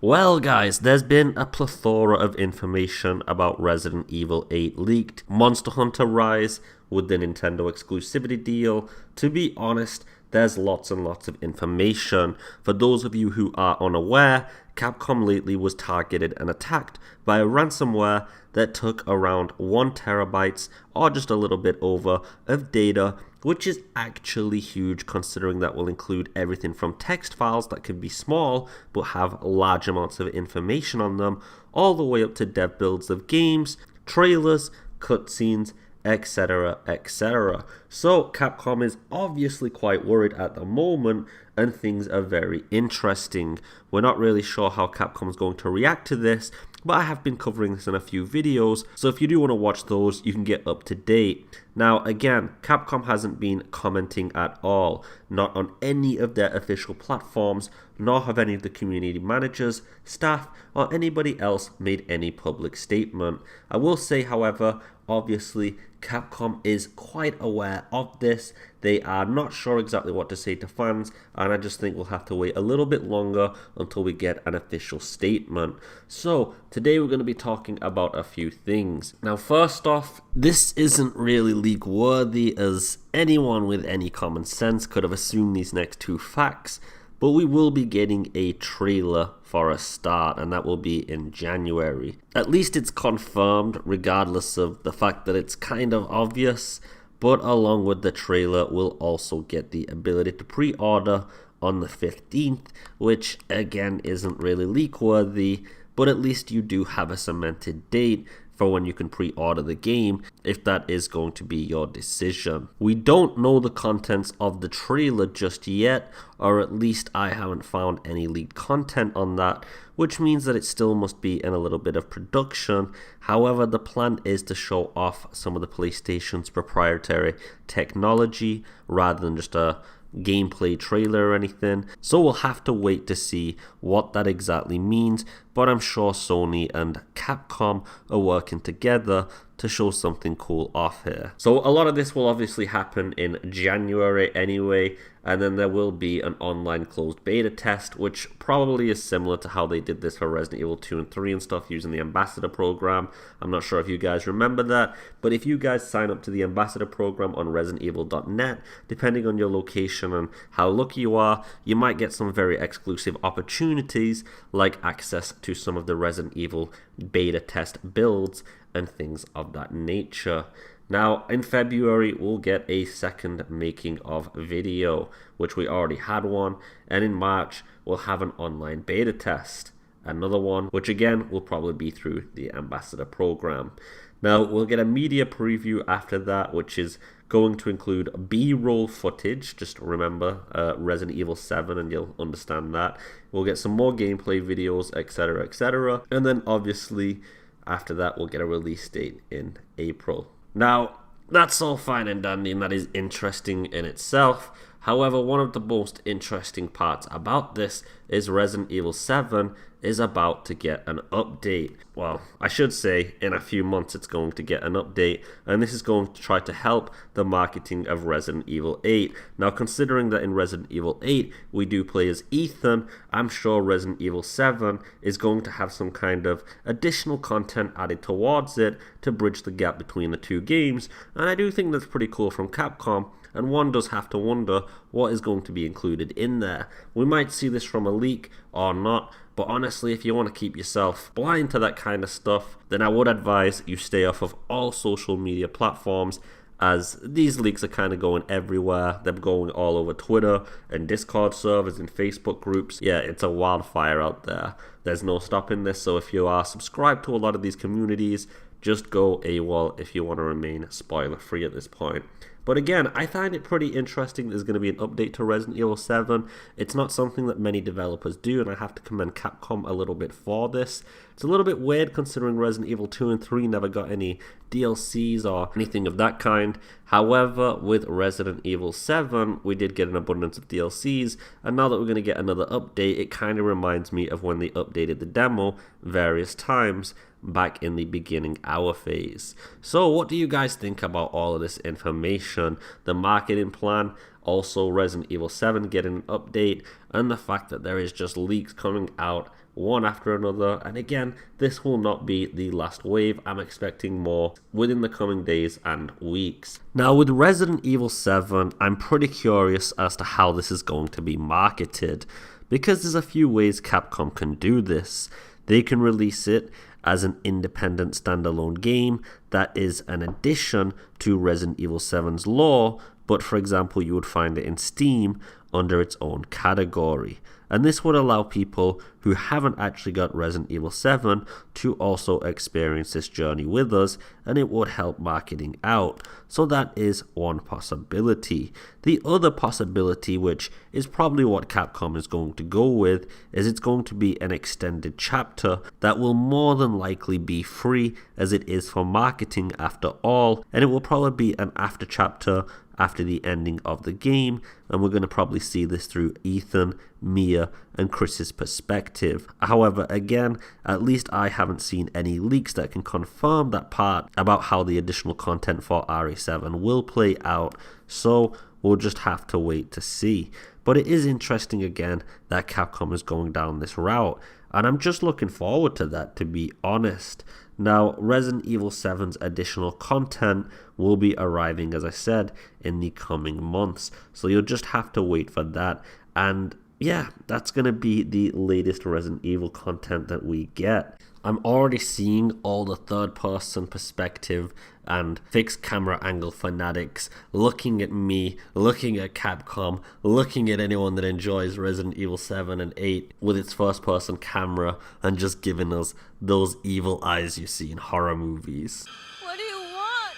Well guys, there's been a plethora of information about Resident Evil 8 leaked, Monster Hunter Rise with the Nintendo exclusivity deal. To be honest, there's lots and lots of information. For those of you who are unaware, Capcom lately was targeted and attacked by a ransomware that took around 1 terabytes or just a little bit over of data, which is actually huge considering that will include everything from text files that can be small but have large amounts of information on them, all the way up to dev builds of games, trailers, cutscenes, etc, etc. So Capcom is obviously quite worried at the moment, and things are very interesting. We're not really sure how Capcom is going to react to this, but I have been covering this in a few videos, so if you do want to watch those, you can get up to date. Now again, Capcom hasn't been commenting at all, not on any of their official platforms, nor have any of the community managers, staff, or anybody else made any public statement. I will say, however, obviously Capcom is quite aware of this. They are not sure exactly what to say to fans, and I just think we'll have to wait a little bit longer until we get an official statement. So today we're going to be talking about a few things. Now first off, this isn't really leak worthy, as anyone with any common sense could have assumed these next two facts, but we will be getting a trailer for a start, and that will be in January. At least it's confirmed, regardless of the fact that it's kind of obvious, but along with the trailer, we'll also get the ability to pre-order on the 15th, which again isn't really leak worthy, but at least you do have a cemented date for when you can pre-order the game, if that is going to be your decision. We don't know the contents of the trailer just yet, or at least I haven't found any leaked content on that, which means that it still must be in a little bit of production. However, the plan is to show off some of the PlayStation's proprietary technology rather than just a gameplay trailer or anything, so we'll have to wait to see what that exactly means, but I'm sure Sony and Capcom are working together to show something cool off here. So a lot of this will obviously happen in January anyway, and then there will be an online closed beta test, which probably is similar to how they did this for Resident Evil 2 and 3 and stuff using the Ambassador program. I'm not sure if you guys remember that, but if you guys sign up to the Ambassador program on ResidentEvil.net, depending on your location and how lucky you are, you might get some very exclusive opportunities like access to some of the Resident Evil beta test builds and things of that nature. Now, in February, we'll get a second making of video, which we already had one, and in March, we'll have an online beta test. Another one, which again, will probably be through the Ambassador program. Now, we'll get a media preview after that, which is going to include B-roll footage. Just remember Resident Evil 7 and you'll understand that. We'll get some more gameplay videos, etc, etc. And then obviously, after that, we'll get a release date in April. Now, that's all fine and dandy, and that is interesting in itself. However, one of the most interesting parts about this is Resident Evil 7 is about to get an update. Well, I should say in a few months it's going to get an update, and this is going to try to help the marketing of Resident Evil 8. Now, considering that in Resident Evil 8 we do play as Ethan, I'm sure Resident Evil 7 is going to have some kind of additional content added towards it to bridge the gap between the two games, and I do think that's pretty cool from Capcom. And one does have to wonder what is going to be included in there. We might see this from a leak or not, but honestly, if you want to keep yourself blind to that kind of stuff, then I would advise you stay off of all social media platforms, as these leaks are kind of going everywhere. They're going all over Twitter and Discord servers and Facebook groups. Yeah, it's a wildfire out there. There's no stopping this, so if you are subscribed to a lot of these communities, just go AWOL if you want to remain spoiler free at this point. But again, I find it pretty interesting there's going to be an update to Resident Evil 7. It's not something that many developers do, and I have to commend Capcom a little bit for this. It's a little bit weird considering Resident Evil 2 and 3 never got any DLCs or anything of that kind. However, with Resident Evil 7, we did get an abundance of DLCs, and now that we're going to get another update, it kind of reminds me of when they updated the demo various times back in the beginning hour phase. So what do you guys think about all of this information, the marketing plan, also Resident Evil 7 getting an update, and the fact that there is just leaks coming out one after another. And again, this will not be the last wave. I'm expecting more within the coming days and weeks. Now with Resident Evil 7, I'm pretty curious as to how this is going to be marketed, because there's a few ways Capcom can do this. They can release it as an independent standalone game that is an addition to Resident Evil 7's lore, but for example, you would find it in Steam under its own category. And this would allow people who haven't actually got Resident Evil 7 to also experience this journey with us, and it would help marketing out. So that is one possibility. The other possibility, which is probably what Capcom is going to go with, is it's going to be an extended chapter that will more than likely be free, as it is for marketing after all, and it will probably be an after chapter after the ending of the game, and we're going to probably see this through Ethan, Mia, and Chris's perspective. However, again, at least I haven't seen any leaks that can confirm that part about how the additional content for RE7 will play out, so we'll just have to wait to see. But it is interesting again that Capcom is going down this route, and I'm just looking forward to that, to be honest. Now, Resident Evil 7's additional content will be arriving, as I said, in the coming months. So you'll just have to wait for that. And yeah, that's going to be the latest Resident Evil content that we get. I'm already seeing all the third-person perspective and fixed camera angle fanatics looking at me, looking at Capcom, looking at anyone that enjoys Resident Evil 7 and 8 with its first-person camera, and just giving us those evil eyes you see in horror movies. What do you want?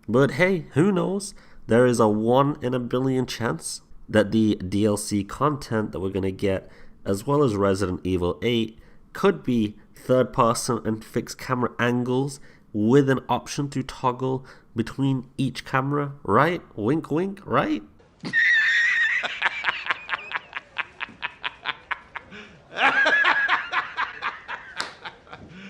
But hey, who knows? There is a 1 in a billion chance that the DLC content that we're going to get, as well as Resident Evil 8, could be third person and fixed camera angles with an option to toggle between each camera, right? Wink wink, right?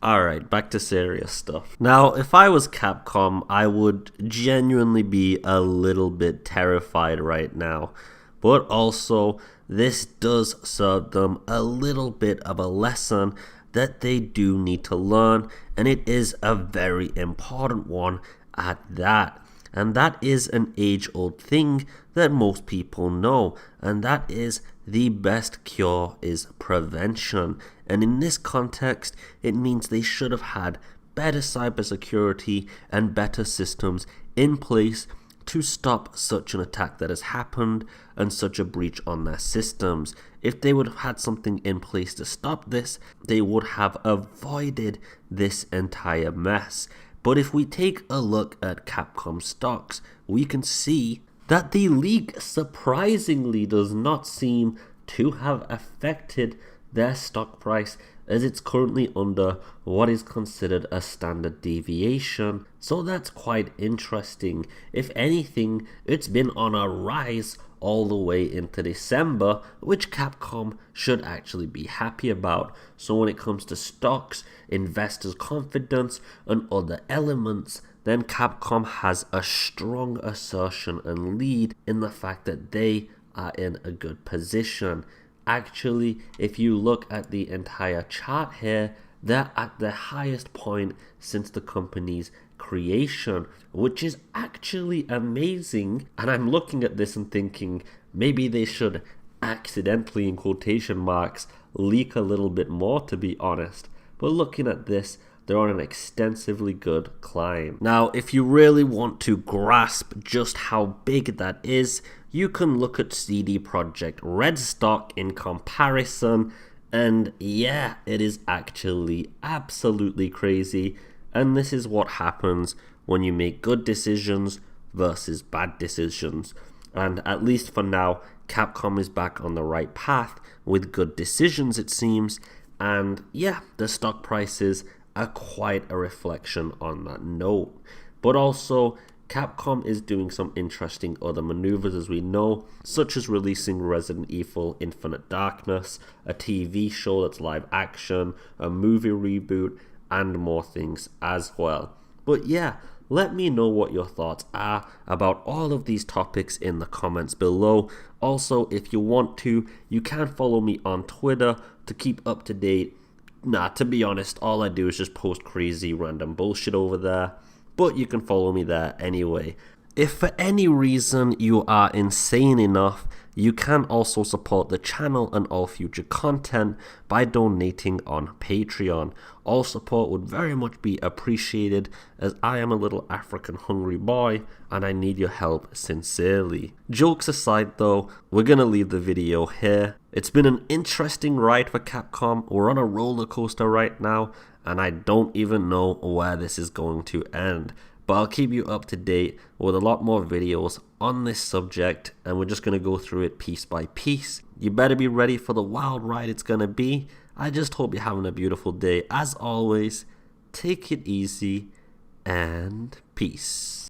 Alright, back to serious stuff. Now, if I was Capcom, I would genuinely be a little bit terrified right now. But also, this does serve them a little bit of a lesson that they do need to learn, and it is a very important one at that. And that is an age-old thing that most people know, and that is the best cure is prevention. And in this context, it means they should have had better cybersecurity and better systems in place to stop such an attack that has happened and such a breach on their systems. If they would have had something in place to stop this, they would have avoided this entire mess. But if we take a look at Capcom stocks, we can see that the leak surprisingly does not seem to have affected their stock price, as it's currently under what is considered a standard deviation. So that's quite interesting. If anything, it's been on a rise all the way into December, which Capcom should actually be happy about. So when it comes to stocks, investors' confidence, and other elements, then Capcom has a strong assertion and lead in the fact that they are in a good position. Actually, if you look at the entire chart here, they're at the highest point since the company's creation, which is actually amazing. And I'm looking at this and thinking maybe they should accidentally, in quotation marks, leak a little bit more, to be honest. But looking at this, they're on an extensively good climb. Now, if you really want to grasp just how big that is, you can look at CD Projekt Red stock in comparison, and yeah, it is actually absolutely crazy. And this is what happens when you make good decisions versus bad decisions. And at least for now, Capcom is back on the right path with good decisions, it seems. And yeah, the stock prices are quite a reflection on that note. But also, Capcom is doing some interesting other maneuvers, as we know, such as releasing Resident Evil Infinite Darkness, a TV show that's live action, a movie reboot, and more things as well. But yeah, Let me know what your thoughts are about all of these topics in the comments below. Also, if you want to, you can follow me on Twitter to keep up to date. Nah, to be honest, all I do is just post crazy random bullshit over there, but you can follow me there anyway. If for any reason you are insane enough, you can also support the channel and all future content by donating on Patreon. All support would very much be appreciated, as I am a little African hungry boy and I need your help sincerely. Jokes aside though, we're gonna leave the video here. It's been an interesting ride for Capcom. We're on a roller coaster right now and I don't even know where this is going to end. But I'll keep you up to date with a lot more videos on this subject, and we're just going to go through it piece by piece. You better be ready for the wild ride it's going to be. I just hope you're having a beautiful day. As always, take it easy and peace.